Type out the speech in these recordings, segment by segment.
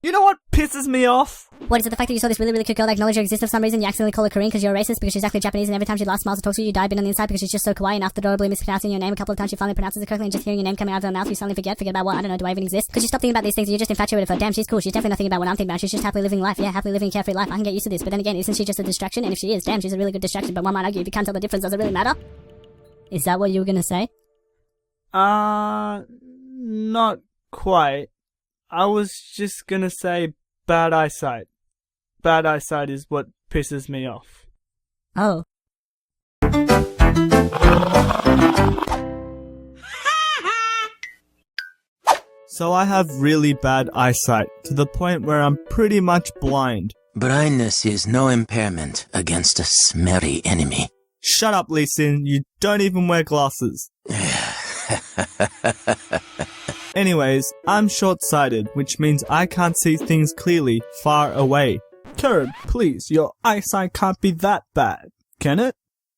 You know what pisses me off? What is it, the fact that you saw this really cute girl that acknowledged your existence for some reason, you accidentally call her Korean because you're a racist because she's actually Japanese, and every time she laughs, smiles, or talks to you, you die on the inside because she's just so kawaii, and after adorably mispronouncing your name a couple of times, she finally pronounces it correctly, and just hearing your name coming out of her mouth, you suddenly forget about what, I don't know, do I even exist? Because you stop thinking about these things and you're just infatuated with her. Damn, she's cool, she's definitely nothing about what I'm thinking about, she's just happily living life, yeah, happily living a carefree life, I can get used to this, but then again, isn't she just a distraction? And if she is, damn, she's a really good distraction, but one might argue if you can't tell the difference, does it really matter? Is that what you were gonna say? Not quite. I was just gonna say bad eyesight. Bad eyesight is what pisses me off. Oh. So I have really bad eyesight, to the point where I'm pretty much blind. Blindness is no impairment against a smelly enemy. Shut up, Lee Sin, you don't even wear glasses. Anyways, I'm short-sighted, which means I can't see things clearly far away. Kered, please, your eyesight can't be that bad, can it?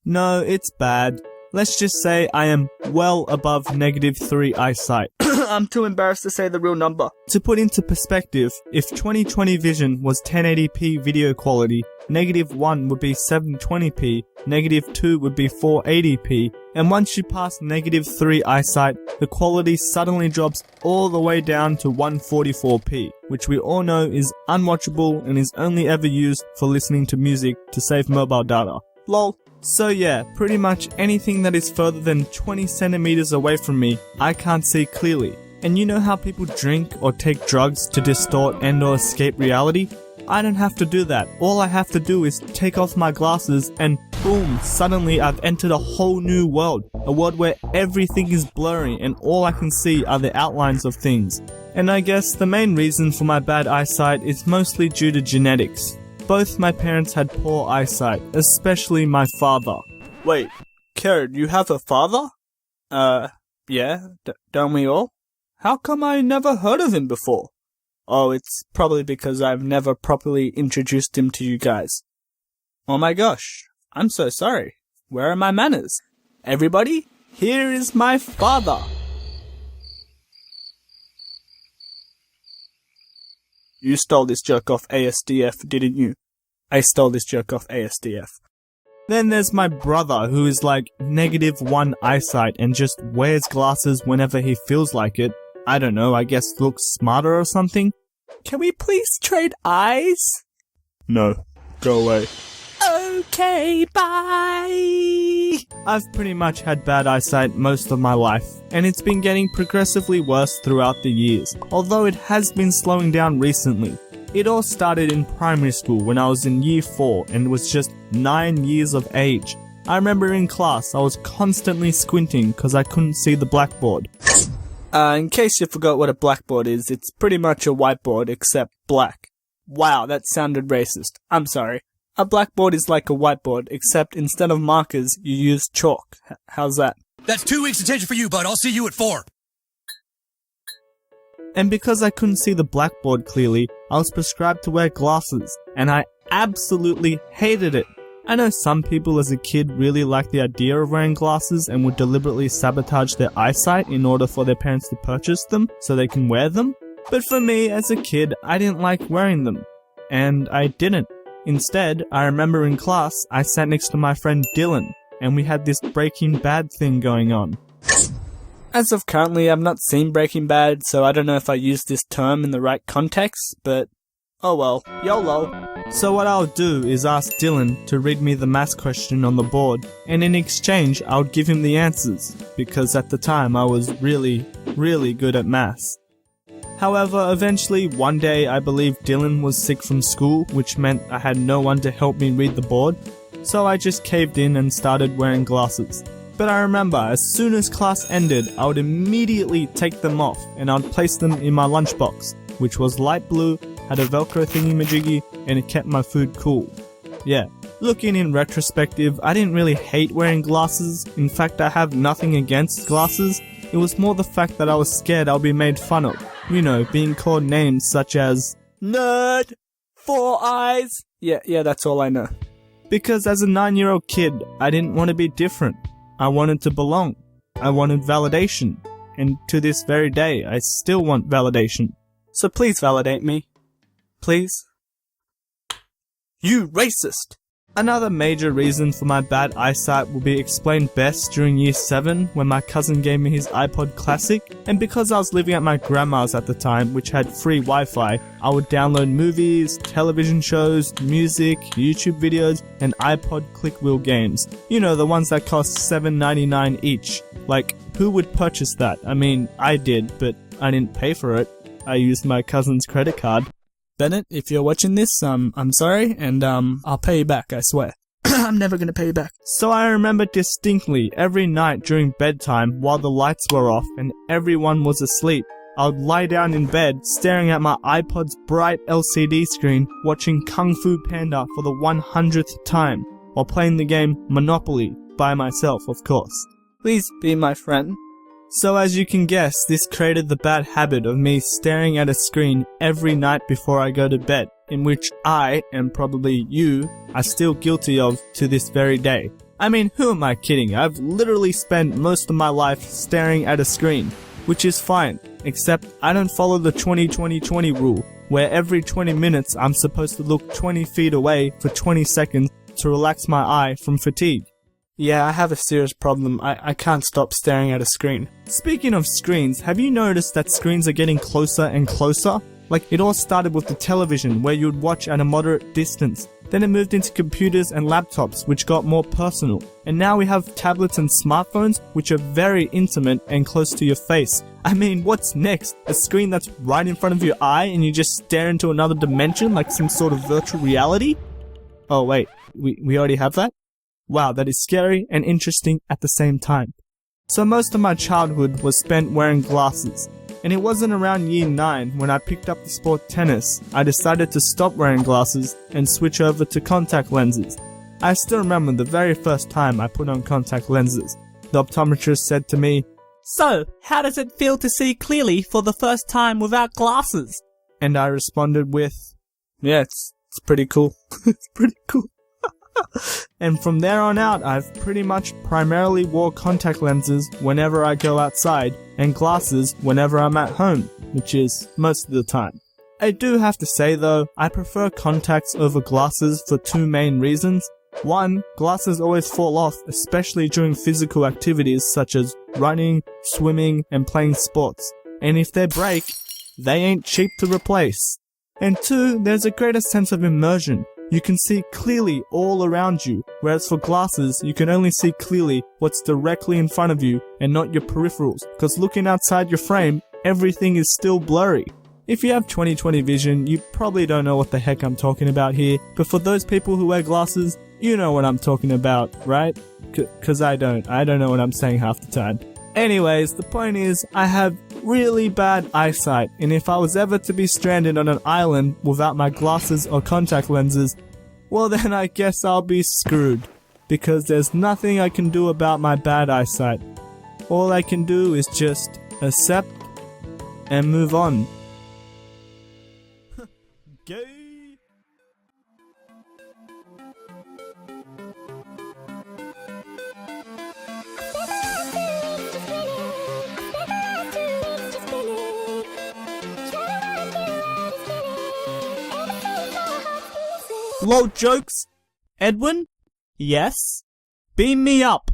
No, it's bad. Let's just say I am well above -3 eyesight. I'm too embarrassed to say the real number. To put into perspective, if 20/20 vision was 1080p video quality, -1 would be 720p, -2 would be 480p, and once you pass -3 eyesight, the quality suddenly drops all the way down to 144p, which we all know is unwatchable and is only ever used for listening to music to save mobile data. Lol. So yeah, pretty much anything that is further than 20 centimeters away from me, I can't see clearly. And you know how people drink or take drugs to distort and or escape reality? I don't have to do that. All I have to do is take off my glasses and boom, suddenly I've entered a whole new world. A world where everything is blurry and all I can see are the outlines of things. And I guess the main reason for my bad eyesight is mostly due to genetics. Both my parents had poor eyesight, especially my father. Wait, Kered, you have a father? Yeah, don't we all? How come I never heard of him before? Oh, it's probably because I've never properly introduced him to you guys. Oh my gosh, I'm so sorry. Where are my manners? Everybody, here is my father. You stole this joke off ASDF, didn't you? I stole this joke off ASDF. Then there's my brother, who is like -1 eyesight and just wears glasses whenever he feels like it. I don't know, I guess looks smarter or something. Can we please trade eyes? No, go away. Okay, bye! I've pretty much had bad eyesight most of my life, and it's been getting progressively worse throughout the years, although it has been slowing down recently. It all started in primary school when I was in year 4 and was just 9 years of age. I remember in class I was constantly squinting because I couldn't see the blackboard. In case you forgot what a blackboard is, it's pretty much a whiteboard except black. Wow, that sounded racist. I'm sorry. A blackboard is like a whiteboard, except instead of markers, you use chalk. How's that? That's 2 weeks detention for you, bud. I'll see you at 4. And because I couldn't see the blackboard clearly, I was prescribed to wear glasses, and I absolutely hated it. I know some people as a kid really like the idea of wearing glasses and would deliberately sabotage their eyesight in order for their parents to purchase them so they can wear them. But for me, as a kid, I didn't like wearing them. And I didn't. Instead, I remember in class, I sat next to my friend Dylan, and we had this Breaking Bad thing going on. As of currently, I've not seen Breaking Bad, so I don't know if I use this term in the right context, but oh well, YOLO. So what I'll do is ask Dylan to read me the maths question on the board, and in exchange I'll give him the answers, because at the time I was really good at maths. However, eventually one day I believe Dylan was sick from school, which meant I had no one to help me read the board, so I just caved in and started wearing glasses. But I remember as soon as class ended, I would immediately take them off and I'd place them in my lunchbox, which was light blue, had a Velcro thingy-majiggy, and it kept my food cool. Yeah, looking in retrospective, I didn't really hate wearing glasses. In fact, I have nothing against glasses. It was more the fact that I was scared I'll be made fun of. You know, being called names such as nerd, 4 eyes. Yeah, that's all I know. Because as a 9-year-old kid, I didn't want to be different. I wanted to belong. I wanted validation. And to this very day, I still want validation. So please validate me. please? You racist! Another major reason for my bad eyesight will be explained best during year 7 when my cousin gave me his iPod Classic, and because I was living at my grandma's at the time, which had free Wi-Fi, I would download movies, television shows, music, YouTube videos, and iPod click wheel games. You know, the ones that cost $7.99 each. Like, who would purchase that? I mean, I did, but I didn't pay for it. I used my cousin's credit card. Bennett, if you're watching this, I'm sorry, and I'll pay you back, I swear. I'm never gonna pay you back. So I remember distinctly every night during bedtime while the lights were off and everyone was asleep, I would lie down in bed staring at my iPod's bright LCD screen watching Kung Fu Panda for the 100th time while playing the game Monopoly by myself, of course. Please be my friend. So as you can guess, this created the bad habit of me staring at a screen every night before I go to bed, in which I, and probably you, are still guilty of to this very day. I mean, who am I kidding? I've literally spent most of my life staring at a screen, which is fine, except I don't follow the 20-20-20 rule, where every 20 minutes I'm supposed to look 20 feet away for 20 seconds to relax my eye from fatigue. Yeah, I have a serious problem. I can't stop staring at a screen. Speaking of screens, have you noticed that screens are getting closer and closer? Like, it all started with the television, where you'd watch at a moderate distance. Then it moved into computers and laptops, which got more personal. And now we have tablets and smartphones, which are very intimate and close to your face. I mean, what's next? A screen that's right in front of your eye and you just stare into another dimension like some sort of virtual reality? Oh wait, we already have that? Wow, that is scary and interesting at the same time. So most of my childhood was spent wearing glasses, and it wasn't around year 9 when I picked up the sport tennis, I decided to stop wearing glasses and switch over to contact lenses. I still remember the very first time I put on contact lenses. The optometrist said to me, "So, how does it feel to see clearly for the first time without glasses?" And I responded with, "Yeah, it's pretty cool." It's pretty cool. And from there on out, I've pretty much primarily wore contact lenses whenever I go outside and glasses whenever I'm at home, which is most of the time. I do have to say though, I prefer contacts over glasses for 2 main reasons. 1, glasses always fall off, especially during physical activities such as running, swimming, and playing sports. And if they break, they ain't cheap to replace. And 2, there's a greater sense of immersion. You can see clearly all around you, whereas for glasses, you can only see clearly what's directly in front of you and not your peripherals, because looking outside your frame, everything is still blurry. If you have 20/20 vision, you probably don't know what the heck I'm talking about here, but for those people who wear glasses, you know what I'm talking about, right? Cause I don't know what I'm saying half the time. Anyways, the point is, I have really bad eyesight, and if I was ever to be stranded on an island without my glasses or contact lenses, well then I guess I'll be screwed, because there's nothing I can do about my bad eyesight. All I can do is just accept and move on. Gay. Low jokes? Edwin? Yes? Beam me up.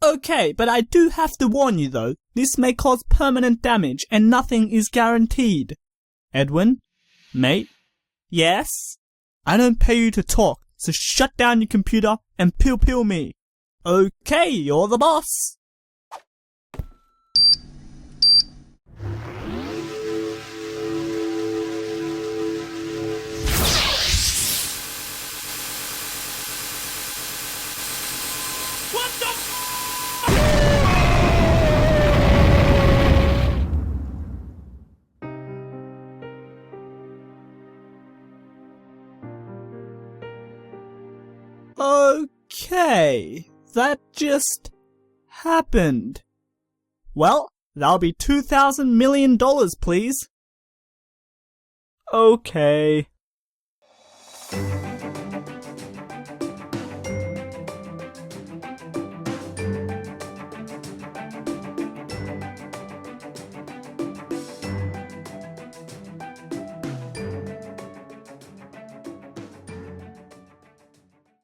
Okay, but I do have to warn you though, this may cause permanent damage and nothing is guaranteed. Edwin? Mate? Yes? I don't pay you to talk, so shut down your computer and peel me. Okay, you're the boss. Okay, that just happened. Well, that'll be $2,000 million, please. Okay.